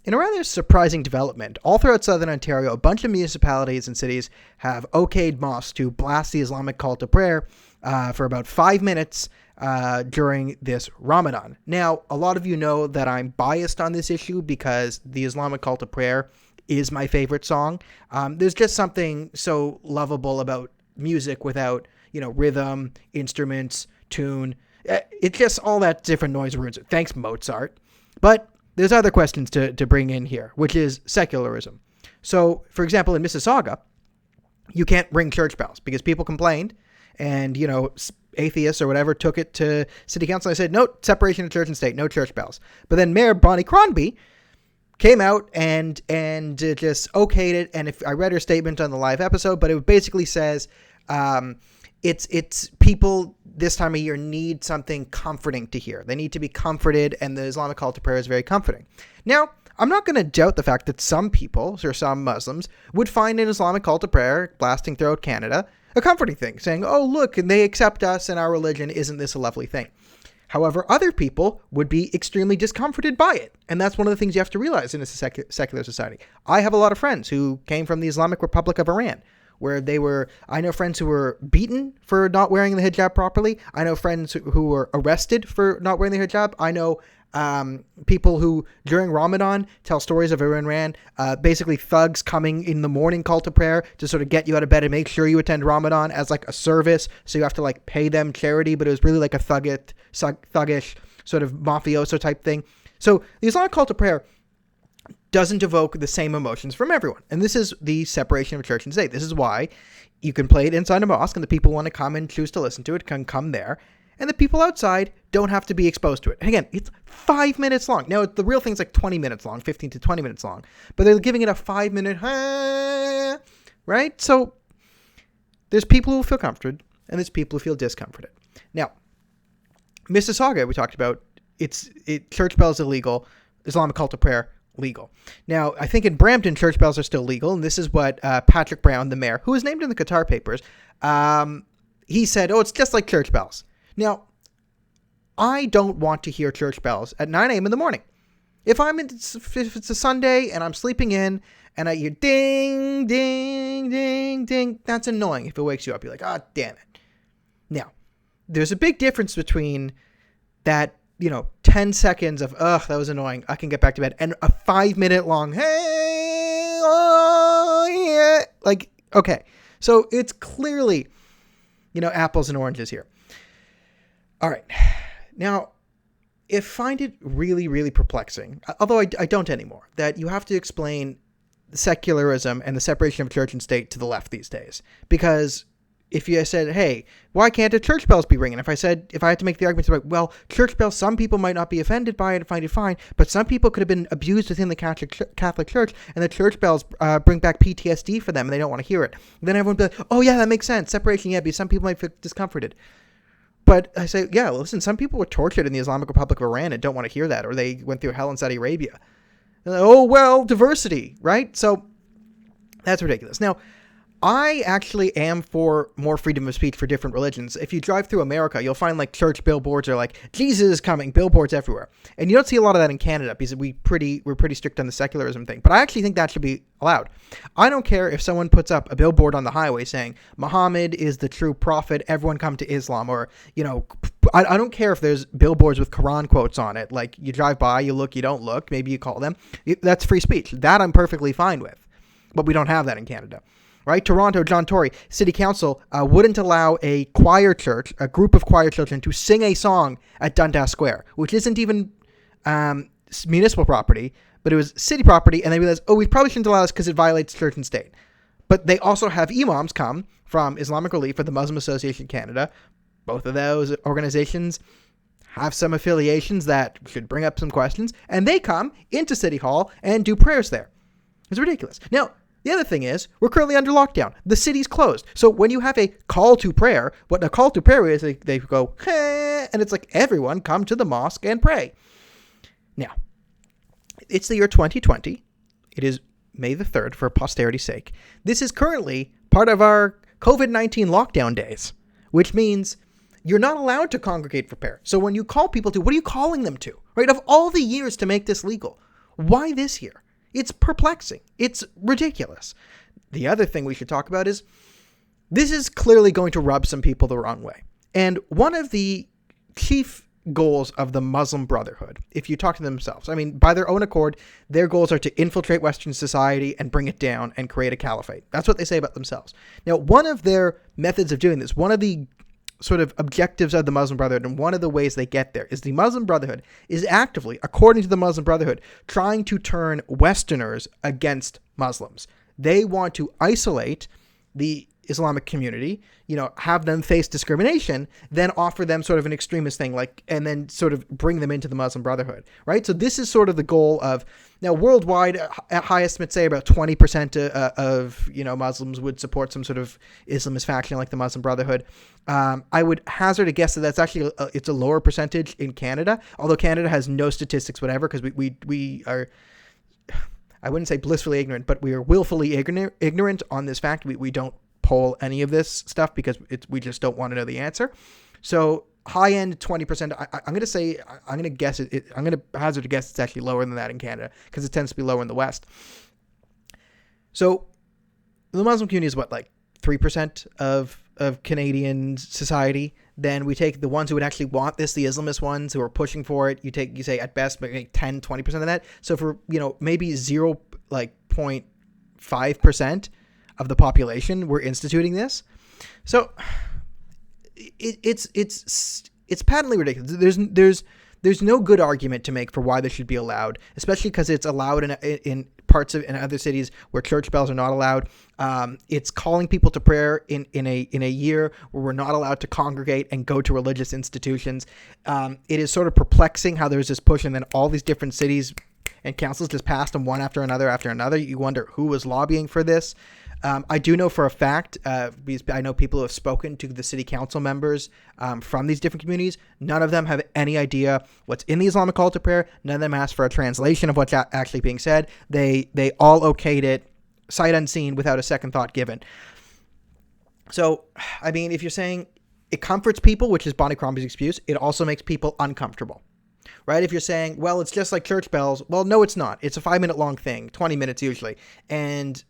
In a rather surprising development, all throughout southern Ontario, a bunch of municipalities and cities have okayed mosques to blast the Islamic call to prayer for about 5 minutes during this Ramadan. Now, a lot of you know that I'm biased on this issue because the Islamic call to prayer is my favorite song. There's just something so lovable about music without, rhythm, instruments, tune. It's just all that different noise ruins it. Thanks, Mozart. But there's other questions to bring in here, which is secularism. So, for example, in Mississauga, you can't ring church bells because people complained and, atheists or whatever took it to city council and said, no, separation of church and state, no church bells. But then Mayor Bonnie Crombie came out and just okayed it. And if I read her statement on the live episode, but it basically says it's people this time of year need something comforting to hear. They need to be comforted, and the Islamic call to prayer is very comforting. Now, I'm not going to doubt the fact that some people, or some Muslims, would find an Islamic call to prayer blasting throughout Canada a comforting thing, saying, oh, look, and they accept us and our religion. Isn't this a lovely thing? However, other people would be extremely discomforted by it. And that's one of the things you have to realize in a secular society. I have a lot of friends who came from the Islamic Republic of Iran, where I know friends who were beaten for not wearing the hijab properly. I know friends who were arrested for not wearing the hijab. I know people who during Ramadan tell stories of Iran, basically thugs coming in the morning call to prayer to sort of get you out of bed and make sure you attend Ramadan as like a service. So you have to like pay them charity, but it was really like a thuggish sort of mafioso type thing. So the Islamic call to prayer doesn't evoke the same emotions from everyone. And this is the separation of church and state. This is why you can play it inside a mosque and the people who want to come and choose to listen to it can come there. And the people outside don't have to be exposed to it. And again, it's 5 minutes long. Now, the real thing's like 20 minutes long, 15 to 20 minutes long. But they're giving it a 5-minute, right? So there's people who feel comforted and there's people who feel discomforted. Now, Mississauga, we talked about, church bells illegal, Islamic call to prayer legal. Now, I think in Brampton, church bells are still legal, and this is what Patrick Brown, the mayor, who was named in the Qatar papers, he said, oh, it's just like church bells. Now, I don't want to hear church bells at 9 a.m. in the morning. If it's a Sunday and I'm sleeping in and I hear ding, ding, ding, ding, that's annoying. If it wakes you up, you're like, oh, damn it. Now, there's a big difference between that 10 seconds of, ugh, that was annoying, I can get back to bed, and a 5-minute long, hey, oh, yeah. Like, okay. So it's clearly, apples and oranges here. All right. Now, I find it really, really perplexing, although I don't anymore, that you have to explain secularism and the separation of church and state to the left these days. Because if you said, hey, why can't the church bells be ringing? If I had to make the argument about, well, church bells, some people might not be offended by it and find it fine, but some people could have been abused within the Catholic Church, and the church bells bring back PTSD for them, and they don't want to hear it. Then everyone would be like, oh, yeah, that makes sense. Separation, yeah, because some people might feel discomforted. But I say, yeah, listen, some people were tortured in the Islamic Republic of Iran and don't want to hear that, or they went through hell in Saudi Arabia. Like, oh, well, diversity, right? So that's ridiculous. Now, I actually am for more freedom of speech for different religions. If you drive through America, you'll find like church billboards are like, Jesus is coming, billboards everywhere. And you don't see a lot of that in Canada because we're pretty strict on the secularism thing. But I actually think that should be allowed. I don't care if someone puts up a billboard on the highway saying, Muhammad is the true prophet, everyone come to Islam. Or, I don't care if there's billboards with Quran quotes on it. Like you drive by, you look, you don't look, maybe you call them. That's free speech. That I'm perfectly fine with. But we don't have that in Canada. Right? Toronto, John Tory, City Council wouldn't allow a choir church, a group of choir children, to sing a song at Dundas Square, which isn't even municipal property, but it was city property, and they realized, oh, we probably shouldn't allow this because it violates church and state. But they also have imams come from Islamic Relief or the Muslim Association Canada. Both of those organizations have some affiliations that should bring up some questions, and they come into City Hall and do prayers there. It's ridiculous. Now, the other thing is, we're currently under lockdown. The city's closed. So when you have a call to prayer, what a call to prayer is, they go, hey, and it's like, everyone come to the mosque and pray. Now, it's the year 2020. It is May the 3rd for posterity's sake. This is currently part of our COVID-19 lockdown days, which means you're not allowed to congregate for prayer. So when you call people to, what are you calling them to? Right? Of all the years to make this legal, Why this year? It's perplexing. It's ridiculous. The other thing we should talk about is this is clearly going to rub some people the wrong way. And one of the chief goals of the Muslim Brotherhood, if you talk to themselves, I mean, by their own accord, their goals are to infiltrate Western society and bring it down and create a caliphate. That's what they say about themselves. Now, one of their methods of doing this, one of the sort of objectives of the Muslim Brotherhood, and one of the ways they get there, is the Muslim Brotherhood is actively, according to the Muslim Brotherhood, trying to turn Westerners against Muslims. They want to isolate the Islamic community, have them face discrimination, then offer them sort of an extremist thing, and then sort of bring them into the Muslim Brotherhood, right? So this is sort of the goal of, now worldwide, at high estimates say about 20% of Muslims would support some sort of Islamist faction like the Muslim Brotherhood. I would hazard a guess that that's actually, it's a lower percentage in Canada, although Canada has no statistics, whatever, because we are, I wouldn't say blissfully ignorant, but we are willfully ignorant on this fact. We don't poll any of this stuff because we just don't want to know the answer. So high end 20%. I'm going to say, I'm going to guess it. I'm going to hazard a guess it's actually lower than that in Canada because it tends to be lower in the West. So the Muslim community is what, like 3% of Canadian society. Then we take the ones who would actually want this, the Islamist ones who are pushing for it. You say at best maybe 10, 20% of that. So for, maybe 0.5% of the population, we're instituting this. So it's patently ridiculous. There's no good argument to make for why this should be allowed, especially because it's allowed in parts of in other cities where church bells are not allowed. It's calling people to prayer in a year where we're not allowed to congregate and go to religious institutions. It is sort of perplexing how there's this push, and then all these different cities and councils just passed them one after another. You wonder who was lobbying for this. I do know for a fact, because I know people who have spoken to the city council members from these different communities. None of them have any idea what's in the Islamic call to prayer. None of them asked for a translation of what's actually being said. They all okayed it, sight unseen, without a second thought given. So, I mean, if you're saying it comforts people, which is Bonnie Crombie's excuse, it also makes people uncomfortable. Right? If you're saying, well, it's just like church bells. Well, no, it's not. It's a 5-minute long thing, 20 minutes usually. And,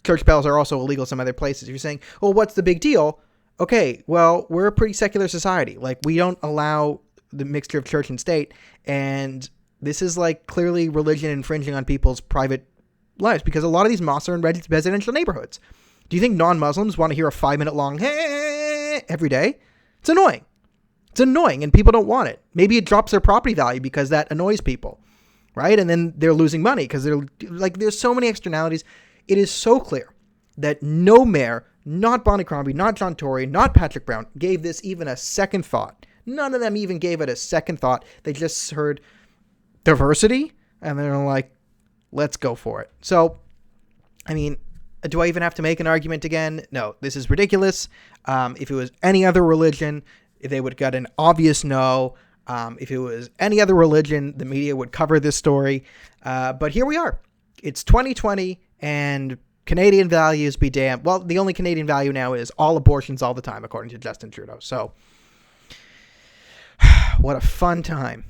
church bells are also illegal in some other places. If you're saying, well, what's the big deal? Okay, well, we're a pretty secular society. Like, we don't allow the mixture of church and state. And this is like clearly religion infringing on people's private lives because a lot of these mosques are in residential neighborhoods. Do you think non-Muslims want to hear a 5-minute long hey every day? It's annoying. It's annoying and people don't want it. Maybe it drops their property value because that annoys people, right? And then they're losing money because there's so many externalities. It is so clear that no mayor, not Bonnie Crombie, not John Tory, not Patrick Brown, gave this even a second thought. None of them even gave it a second thought. They just heard diversity and they're like, let's go for it. So, I mean, do I even have to make an argument again? No, this is ridiculous. If it was any other religion, they would get an obvious no. If it was any other religion, the media would cover this story. But here we are. It's 2020 and Canadian values be damned. Well, the only Canadian value now is all abortions all the time, according to Justin Trudeau. So what a fun time.